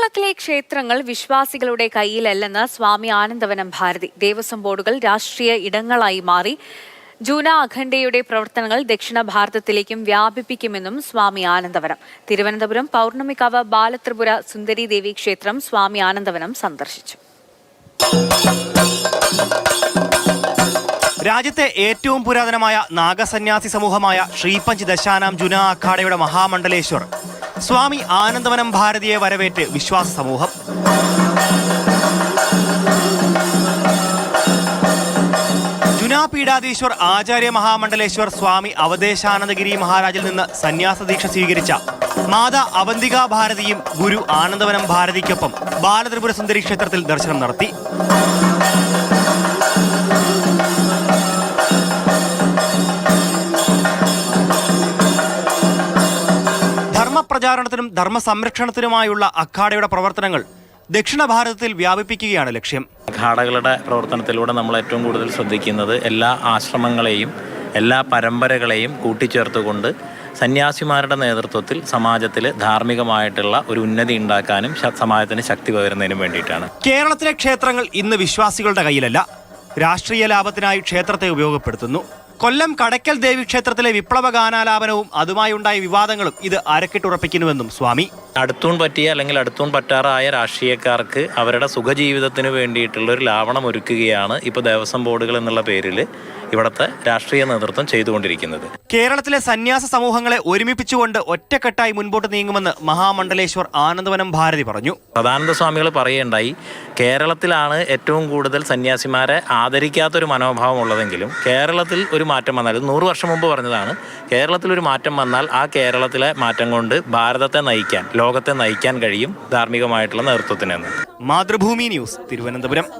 കേരളത്തിലെ ക്ഷേത്രങ്ങൾ വിശ്വാസികളുടെ കയ്യിലല്ലെന്ന് സ്വാമി ആനന്ദവനം ഭാരതി. ദേവസ്വം ബോർഡുകൾ രാഷ്ട്രീയ ഇടങ്ങളായി മാറി. ജൂന അഖണ്ഡയുടെ പ്രവർത്തനങ്ങൾ ദക്ഷിണ ഭാരതത്തിലേക്കും വ്യാപിപ്പിക്കുമെന്നും സ്വാമി ആനന്ദവനം. തിരുവനന്തപുരം പൗർണമിക്കാവ് ബാലത്രിപുര സുന്ദരി ദേവി ക്ഷേത്രം സ്വാമി ആനന്ദവനം സന്ദർശിച്ചു. രാജ്യത്തെ ഏറ്റവും പുരാതനമായ നാഗസന്യാസി സമൂഹമായ ശ്രീപഞ്ച് ദശാനാം ജുന അഖാഡയുടെ മഹാമണ്ഡലേശ്വർ സ്വാമി ആനന്ദവനം ഭാരതിയെ വരവേറ്റ് വിശ്വാസ സമൂഹം. ജുനാപീഠാധീശ്വർ ആചാര്യ മഹാമണ്ഡലേശ്വർ സ്വാമി അവധേശാനന്ദഗിരി മഹാരാജിൽ നിന്ന് സന്യാസദീക്ഷ സ്വീകരിച്ച മാതാ അവന്തിക ഭാരതിയും ഗുരു ആനന്ദവനം ഭാരതിക്കൊപ്പം ബാലത്രിപുര സുന്ദരി ക്ഷേത്രത്തിൽ ദർശനം നടത്തി. ധർമ്മപ്രചാരണത്തിനും ധർമ്മസംരക്ഷണത്തിനുമായുള്ള അഖാഡയുടെ പ്രവർത്തനങ്ങൾ ദക്ഷിണ ഭാരതത്തിൽ വ്യാപിപ്പിക്കുകയാണ് ലക്ഷ്യം. അഖാഡകളുടെ പ്രവർത്തനത്തിലൂടെ നമ്മൾ ഏറ്റവും കൂടുതൽ ശ്രദ്ധിക്കുന്നത് എല്ലാ ആശ്രമങ്ങളെയും എല്ലാ പരമ്പരകളെയും കൂട്ടിച്ചേർത്തുകൊണ്ട് സന്യാസിമാരുടെ നേതൃത്വത്തിൽ സമാജത്തിൽ ധാർമ്മികമായിട്ടുള്ള ഒരു ഉന്നതി ഉണ്ടാക്കാനും സമാജത്തിന് ശക്തി പകരുന്നതിനും വേണ്ടിയിട്ടാണ്. കേരളത്തിലെ ക്ഷേത്രങ്ങൾ ഇന്ന് വിശ്വാസികളുടെ കയ്യിലല്ല. രാഷ്ട്രീയ ലാഭത്തിനായി ക്ഷേത്രത്തെ ഉപയോഗപ്പെടുത്തുന്നു. കൊല്ലം കടയ്ക്കൽ ദേവി ക്ഷേത്രത്തിലെ വിപ്ലവ ഗാനാലാപനവും അതുമായുണ്ടായ വിവാദങ്ങളും ഇത് അരക്കിട്ടുറപ്പിക്കുന്നുവെന്നും സ്വാമി. അടുത്തൂൺ പറ്റിയ അല്ലെങ്കിൽ അടുത്തൂൺ പറ്റാറായ രാഷ്ട്രീയക്കാർക്ക് അവരുടെ സുഖജീവിതത്തിന് വേണ്ടിയിട്ടുള്ള ഒരു ലാവണം ഒരുക്കുകയാണ് ഇപ്പോൾ ദേവസ്വം ബോർഡുകൾ എന്നുള്ള പേരിൽ ഇവിടുത്തെ രാഷ്ട്രീയ നേതൃത്വം ചെയ്തുകൊണ്ടിരിക്കുന്നത്. കേരളത്തിലെ സന്യാസ സമൂഹങ്ങളെ ഒരുമിപ്പിച്ചുകൊണ്ട് ഒറ്റക്കെട്ടായി മുൻപോട്ട് നീങ്ങുമെന്ന് മഹാമണ്ഡലേശ്വർ ആനന്ദവനം ഭാരതി പറഞ്ഞു. സദാനന്ദ സ്വാമികൾ പറയുകയുണ്ടായി, കേരളത്തിലാണ് ഏറ്റവും കൂടുതൽ സന്യാസിമാരെ ആദരിക്കാത്തൊരു മനോഭാവം ഉള്ളതെങ്കിലും കേരളത്തിൽ ഒരു മാറ്റം വന്നാൽ, ഇത് 100 വർഷം മുമ്പ് പറഞ്ഞതാണ്, കേരളത്തിലൊരു മാറ്റം വന്നാൽ ആ കേരളത്തിലെ മാറ്റം കൊണ്ട് ഭാരതത്തെ നയിക്കാൻ, ലോകത്തെ നയിക്കാൻ കഴിയും ധാർമ്മികമായിട്ടുള്ള നേതൃത്വത്തിനെന്ന്. മാതൃഭൂമി ന്യൂസ്, തിരുവനന്തപുരം.